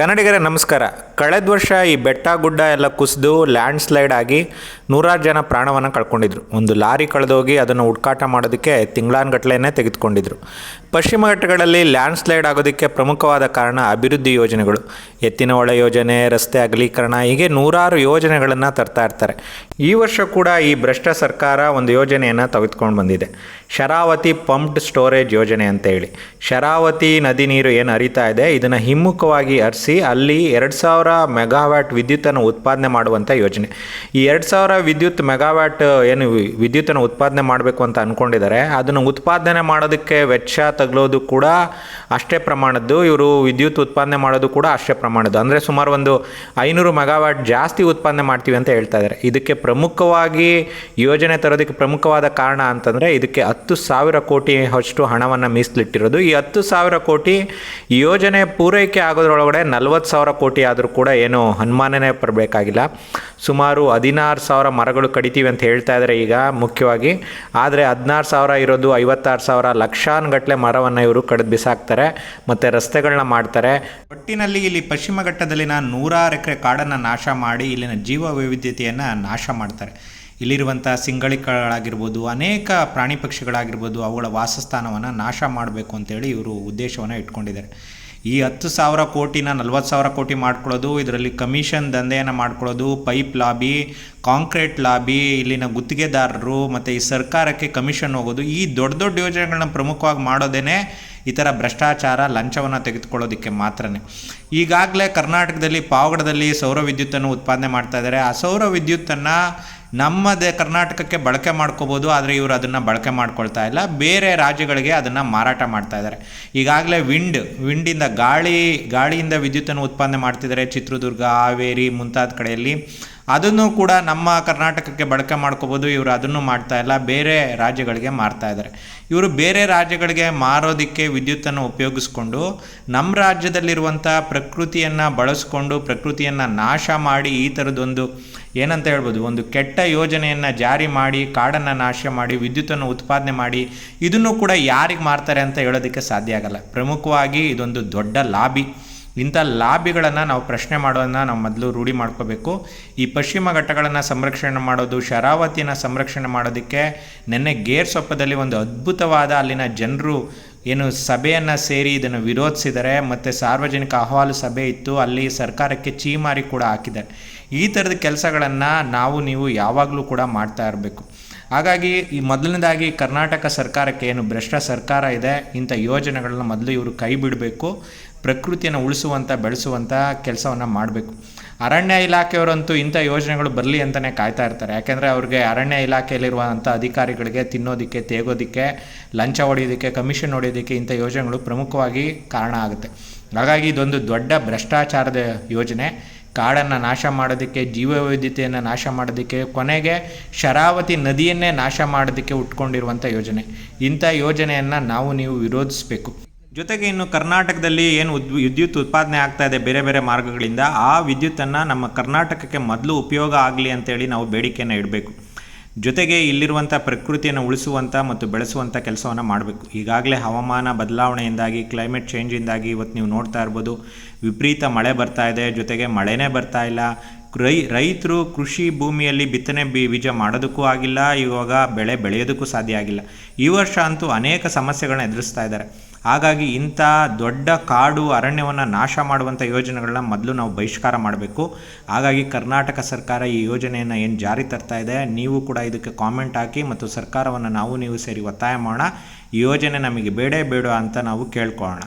ಕನ್ನಡಿಗರೇ ನಮಸ್ಕಾರ. ಕಳೆದ ವರ್ಷ ಈ ಬೆಟ್ಟ ಗುಡ್ಡ ಎಲ್ಲ ಕುಸಿದು ಲ್ಯಾಂಡ್ ಸ್ಲೈಡ್ ಆಗಿ ನೂರಾರು ಜನ ಪ್ರಾಣವನ್ನು ಕಳ್ಕೊಂಡಿದ್ರು. ಒಂದು ಲಾರಿ ಕಳೆದೋಗಿ ಅದನ್ನು ಹುಡುಕಾಟ ಮಾಡೋದಕ್ಕೆ ತಿಂಗಳಾನುಗಟ್ಟಲೆನೇ ತೆಗೆದುಕೊಂಡಿದ್ರು. ಪಶ್ಚಿಮ ಘಟ್ಟಗಳಲ್ಲಿ ಲ್ಯಾಂಡ್ ಸ್ಲೈಡ್ ಆಗೋದಕ್ಕೆ ಪ್ರಮುಖವಾದ ಕಾರಣ ಅಭಿವೃದ್ಧಿ ಯೋಜನೆಗಳು. ಎತ್ತಿನ ಹೊಳೆ ಯೋಜನೆ, ರಸ್ತೆ ಅಗಲೀಕರಣ, ಹೀಗೆ ನೂರಾರು ಯೋಜನೆಗಳನ್ನು ತರ್ತಾ ಇರ್ತಾರೆ. ಈ ವರ್ಷ ಕೂಡ ಈ ಭ್ರಷ್ಟ ಸರ್ಕಾರ ಒಂದು ಯೋಜನೆಯನ್ನು ತೆಗೆದುಕೊಂಡು ಬಂದಿದೆ. ಶರಾವತಿ ಪಂಪ್ಡ್ ಸ್ಟೋರೇಜ್ ಯೋಜನೆ ಅಂತ ಹೇಳಿ. ಶರಾವತಿ ನದಿ ನೀರು ಏನು ಹರಿತಾ ಇದೆ, ಇದನ್ನು ಹಿಮ್ಮುಖವಾಗಿ ಹರಿಸಿ ಅಲ್ಲಿ 2000 ಮೆಗಾವ್ಯಾಟ್ ವಿದ್ಯುತ್ತನ್ನು ಉತ್ಪಾದನೆ ಮಾಡುವಂಥ ಯೋಜನೆ. ಈ 2000 ವಿದ್ಯುತ್ ಮೆಗಾವ್ಯಾಟ್ ಏನು ವಿದ್ಯುತ್ತನ್ನು ಉತ್ಪಾದನೆ ಮಾಡಬೇಕು ಅಂತ ಅಂದ್ಕೊಂಡಿದ್ದಾರೆ, ಅದನ್ನು ಉತ್ಪಾದನೆ ಮಾಡೋದಕ್ಕೆ ವೆಚ್ಚ ತಗಲೋದು ಕೂಡ ಅಷ್ಟೇ ಪ್ರಮಾಣದ್ದು. ಇವರು ವಿದ್ಯುತ್ ಉತ್ಪಾದನೆ ಮಾಡೋದು ಕೂಡ ಅಷ್ಟೇ ಪ್ರಮಾಣದ್ದು. ಅಂದರೆ ಸುಮಾರು ಒಂದು 500 ಮೆಗಾವ್ಯಾಟ್ ಜಾಸ್ತಿ ಉತ್ಪಾದನೆ ಮಾಡ್ತೀವಿ ಅಂತ ಹೇಳ್ತಾ ಇದ್ದಾರೆ. ಇದಕ್ಕೆ ಪ್ರಮುಖವಾಗಿ ಯೋಜನೆ ತರೋದಕ್ಕೆ ಪ್ರಮುಖವಾದ ಕಾರಣ ಅಂತಂದರೆ ಇದಕ್ಕೆ 10,000 ಕೋಟಿ ಅಷ್ಟು ಹಣವನ್ನು ಮೀಸಲಿಟ್ಟಿರೋದು. ಈ 10,000 ಕೋಟಿ ಯೋಜನೆ ಪೂರೈಕೆ ಆಗೋದ್ರೊಳಗಡೆ 40,000 ಕೋಟಿ ಆದರೂ ಕೂಡ ಏನು ಅನುಮಾನನೇ ಬರಬೇಕಾಗಿಲ್ಲ. ಸುಮಾರು 16,000 ಮರಗಳು ಕಡಿತೀವಿ ಅಂತ ಹೇಳ್ತಾ ಇದ್ದಾರೆ ಈಗ ಮುಖ್ಯವಾಗಿ. ಆದರೆ 16,000 ಇರೋದು 56,000 ಲಕ್ಷಾನುಗಟ್ಟಲೆ ಮರವನ್ನು ಇವರು ಕಡಿದು ಬಿಸಾಕ್ತಾರೆ ಮತ್ತು ರಸ್ತೆಗಳನ್ನ ಮಾಡ್ತಾರೆ. ಒಟ್ಟಿನಲ್ಲಿ ಇಲ್ಲಿ ಪಶ್ಚಿಮ ಘಟ್ಟದಲ್ಲಿನ 100 ಎಕರೆ ಕಾಡನ್ನು ನಾಶ ಮಾಡಿ ಇಲ್ಲಿನ ಜೀವ ವೈವಿಧ್ಯತೆಯನ್ನು ನಾಶ ಮಾಡ್ತಾರೆ. ಇಲ್ಲಿರುವಂಥ ಸಿಂಗಳಿಗಳಾಗಿರ್ಬೋದು, ಅನೇಕ ಪ್ರಾಣಿ ಪಕ್ಷಿಗಳಾಗಿರ್ಬೋದು, ಅವುಗಳ ವಾಸಸ್ಥಾನವನ್ನು ನಾಶ ಮಾಡಬೇಕು ಅಂತೇಳಿ ಇವರು ಉದ್ದೇಶವನ್ನು ಇಟ್ಕೊಂಡಿದ್ದಾರೆ. ಈ 10,000 ಕೋಟಿನ 40,000 ಕೋಟಿ ಮಾಡ್ಕೊಳ್ಳೋದು, ಇದರಲ್ಲಿ ಕಮಿಷನ್ ದಂಧೆಯನ್ನು ಮಾಡ್ಕೊಳ್ಳೋದು, ಪೈಪ್ ಲಾಬಿ, ಕಾಂಕ್ರೀಟ್ ಲಾಬಿ, ಇಲ್ಲಿನ ಗುತ್ತಿಗೆದಾರರು ಮತ್ತು ಈ ಸರ್ಕಾರಕ್ಕೆ ಕಮಿಷನ್ ಹೋಗೋದು, ಈ ದೊಡ್ಡ ದೊಡ್ಡ ಯೋಜನೆಗಳನ್ನ ಪ್ರಮುಖವಾಗಿ ಮಾಡೋದೇ ಈ ಥರ ಭ್ರಷ್ಟಾಚಾರ, ಲಂಚವನ್ನು ತೆಗೆದುಕೊಳ್ಳೋದಕ್ಕೆ ಮಾತ್ರನೇ. ಈಗಾಗಲೇ ಕರ್ನಾಟಕದಲ್ಲಿ ಪಾವಗಡದಲ್ಲಿ ಸೌರ ವಿದ್ಯುತ್ತನ್ನು ಉತ್ಪಾದನೆ ಮಾಡ್ತಾ ಇದ್ದಾರೆ. ಆ ಸೌರ ವಿದ್ಯುತ್ತನ್ನು ನಮ್ಮದೇ ಕರ್ನಾಟಕಕ್ಕೆ ಬಳಕೆ ಮಾಡ್ಕೋಬೋದು, ಆದರೆ ಇವರು ಅದನ್ನು ಬಳಕೆ ಮಾಡ್ಕೊಳ್ತಾ ಇಲ್ಲ. ಬೇರೆ ರಾಜ್ಯಗಳಿಗೆ ಅದನ್ನು ಮಾರಾಟ ಮಾಡ್ತಾ ಇದ್ದಾರೆ. ಈಗಾಗಲೇ ವಿಂಡಿಂದ ಗಾಳಿಯಿಂದ ವಿದ್ಯುತ್ತನ್ನು ಉತ್ಪಾದನೆ ಮಾಡ್ತಿದ್ದಾರೆ. ಚಿತ್ರದುರ್ಗ, ಹಾವೇರಿ ಮುಂತಾದ ಕಡೆಯಲ್ಲಿ ಅದನ್ನು ಕೂಡ ನಮ್ಮ ಕರ್ನಾಟಕಕ್ಕೆ ಬಳಕೆ ಮಾಡ್ಕೋಬೋದು. ಇವರು ಅದನ್ನು ಮಾಡ್ತಾ ಇಲ್ಲ, ಬೇರೆ ರಾಜ್ಯಗಳಿಗೆ ಮಾರ್ತಾ ಇದ್ದಾರೆ. ಇವರು ಬೇರೆ ರಾಜ್ಯಗಳಿಗೆ ಮಾರೋದಕ್ಕೆ ವಿದ್ಯುತ್ತನ್ನು ಉಪಯೋಗಿಸ್ಕೊಂಡು ನಮ್ಮ ರಾಜ್ಯದಲ್ಲಿರುವಂಥ ಪ್ರಕೃತಿಯನ್ನು ಬಳಸ್ಕೊಂಡು ಪ್ರಕೃತಿಯನ್ನು ನಾಶ ಮಾಡಿ ಈ ಥರದೊಂದು ಏನಂತ ಹೇಳ್ಬೋದು, ಒಂದು ಕೆಟ್ಟ ಯೋಜನೆಯನ್ನು ಜಾರಿ ಮಾಡಿ ಕಾಡನ್ನು ನಾಶ ಮಾಡಿ ವಿದ್ಯುತ್ತನ್ನು ಉತ್ಪಾದನೆ ಮಾಡಿ ಇದನ್ನು ಕೂಡ ಯಾರಿಗೆ ಮಾರ್ತಾರೆ ಅಂತ ಹೇಳೋದಕ್ಕೆ ಸಾಧ್ಯ ಆಗಲ್ಲ. ಪ್ರಮುಖವಾಗಿ ಇದೊಂದು ದೊಡ್ಡ ಲಾಬಿ. ಇಂಥ ಲಾಬಿಗಳನ್ನು ನಾವು ಪ್ರಶ್ನೆ ಮಾಡೋದನ್ನು ನಾವು ಮೊದಲು ರೂಢಿ ಮಾಡ್ಕೋಬೇಕು. ಈ ಪಶ್ಚಿಮ ಘಟ್ಟಗಳನ್ನು ಸಂರಕ್ಷಣೆ ಮಾಡೋದು, ಶರಾವತಿನ ಸಂರಕ್ಷಣೆ ಮಾಡೋದಕ್ಕೆ ನಿನ್ನೆ ಗೇರ್ಸೊಪ್ಪದಲ್ಲಿ ಒಂದು ಅದ್ಭುತವಾದ ಅಲ್ಲಿನ ಜನರು ಏನು ಸಭೆಯನ್ನು ಸೇರಿ ಇದನ್ನು ವಿರೋಧಿಸಿದ್ದಾರೆ. ಮತ್ತು ಸಾರ್ವಜನಿಕ ಅಹವಾಲು ಸಭೆ ಇತ್ತು, ಅಲ್ಲಿ ಸರ್ಕಾರಕ್ಕೆ ಚೀಮಾರಿ ಕೂಡ ಹಾಕಿದ್ದಾರೆ. ಈ ಥರದ ಕೆಲಸಗಳನ್ನು ನೀವು ಯಾವಾಗಲೂ ಕೂಡ ಮಾಡ್ತಾ ಇರಬೇಕು. ಹಾಗಾಗಿ ಈ ಮೊದಲನೇದಾಗಿ ಕರ್ನಾಟಕ ಸರ್ಕಾರಕ್ಕೆ ಏನು ಭ್ರಷ್ಟ ಸರ್ಕಾರ ಇದೆ, ಇಂಥ ಯೋಜನೆಗಳನ್ನ ಮೊದಲು ಇವರು ಕೈ ಬಿಡಬೇಕು. ಪ್ರಕೃತಿಯನ್ನು ಉಳಿಸುವಂಥ ಬೆಳೆಸುವಂಥ ಕೆಲಸವನ್ನು ಮಾಡಬೇಕು. ಅರಣ್ಯ ಇಲಾಖೆಯವರಂತೂ ಇಂಥ ಯೋಜನೆಗಳು ಬರಲಿ ಅಂತಲೇ ಕಾಯ್ತಾ ಇರ್ತಾರೆ. ಯಾಕೆಂದರೆ ಅವ್ರಿಗೆ ಅರಣ್ಯ ಇಲಾಖೆಯಲ್ಲಿರುವಂಥ ಅಧಿಕಾರಿಗಳಿಗೆ ತಿನ್ನೋದಕ್ಕೆ, ತೇಗೋದಕ್ಕೆ, ಲಂಚ ಹೊಡೆಯೋದಕ್ಕೆ, ಕಮಿಷನ್ ಹೊಡೆಯೋದಕ್ಕೆ ಇಂಥ ಯೋಜನೆಗಳು ಪ್ರಮುಖವಾಗಿ ಕಾರಣ ಆಗುತ್ತೆ. ಹಾಗಾಗಿ ಇದೊಂದು ದೊಡ್ಡ ಭ್ರಷ್ಟಾಚಾರದ ಯೋಜನೆ. ಕಾಡನ್ನು ನಾಶ ಮಾಡೋದಕ್ಕೆ, ಜೀವವೈವಿಧ್ಯತೆಯನ್ನು ನಾಶ ಮಾಡೋದಕ್ಕೆ, ಕೊನೆಗೆ ಶರಾವತಿ ನದಿಯನ್ನೇ ನಾಶ ಮಾಡೋದಕ್ಕೆ ಉಟ್ಕೊಂಡಿರುವಂಥ ಯೋಜನೆ. ಇಂಥ ಯೋಜನೆಯನ್ನು ನೀವು ವಿರೋಧಿಸಬೇಕು. ಜೊತೆಗೆ ಇನ್ನು ಕರ್ನಾಟಕದಲ್ಲಿ ಏನು ವಿದ್ಯುತ್ ಉತ್ಪಾದನೆ ಆಗ್ತಾ ಇದೆ ಬೇರೆ ಬೇರೆ ಮಾರ್ಗಗಳಿಂದ, ಆ ವಿದ್ಯುತ್ತನ್ನು ನಮ್ಮ ಕರ್ನಾಟಕಕ್ಕೆ ಮೊದಲು ಉಪಯೋಗ ಆಗಲಿ ಅಂತೇಳಿ ನಾವು ಬೇಡಿಕೆಯನ್ನು ಇಡಬೇಕು. ಜೊತೆಗೆ ಇಲ್ಲಿರುವಂಥ ಪ್ರಕೃತಿಯನ್ನು ಉಳಿಸುವಂಥ ಮತ್ತು ಬೆಳೆಸುವಂಥ ಕೆಲಸವನ್ನು ಮಾಡಬೇಕು. ಈಗಾಗಲೇ ಹವಾಮಾನ ಬದಲಾವಣೆಯಿಂದಾಗಿ, ಕ್ಲೈಮೇಟ್ ಚೇಂಜಿಂದಾಗಿ ಇವತ್ತು ನೀವು ನೋಡ್ತಾ ಇರ್ಬೋದು, ವಿಪರೀತ ಮಳೆ ಬರ್ತಾ ಇದೆ, ಜೊತೆಗೆ ಮಳೆನೇ ಬರ್ತಾ ಇಲ್ಲ. ರೈತರು ಕೃಷಿ ಭೂಮಿಯಲ್ಲಿ ಬಿತ್ತನೆ ಬೀಜ ಮಾಡೋದಕ್ಕೂ ಆಗಿಲ್ಲ, ಇವಾಗ ಬೆಳೆ ಬೆಳೆಯೋದಕ್ಕೂ ಸಾಧ್ಯ ಆಗಿಲ್ಲ. ಈ ವರ್ಷ ಅಂತೂ ಅನೇಕ ಸಮಸ್ಯೆಗಳನ್ನ ಎದುರಿಸ್ತಾ ಇದ್ದಾರೆ. ಹಾಗಾಗಿ ಇಂಥ ದೊಡ್ಡ ಕಾಡು ಅರಣ್ಯವನ್ನು ನಾಶ ಮಾಡುವಂಥ ಯೋಜನೆಗಳನ್ನ ಮೊದಲು ನಾವು ಬಹಿಷ್ಕಾರ ಮಾಡಬೇಕು. ಹಾಗಾಗಿ ಕರ್ನಾಟಕ ಸರ್ಕಾರ ಈ ಯೋಜನೆಯನ್ನು ಏನು ಜಾರಿ ತರ್ತಾ ಇದೆ, ನೀವು ಕೂಡ ಇದಕ್ಕೆ ಕಾಮೆಂಟ್ ಹಾಕಿ ಮತ್ತು ಸರ್ಕಾರವನ್ನು ನೀವು ಸೇರಿ ಒತ್ತಾಯ ಮಾಡೋಣ. ಈ ಯೋಜನೆ ನಮಗೆ ಬೇಡ ಅಂತ ನಾವು ಕೇಳ್ಕೊಳ್ಳೋಣ.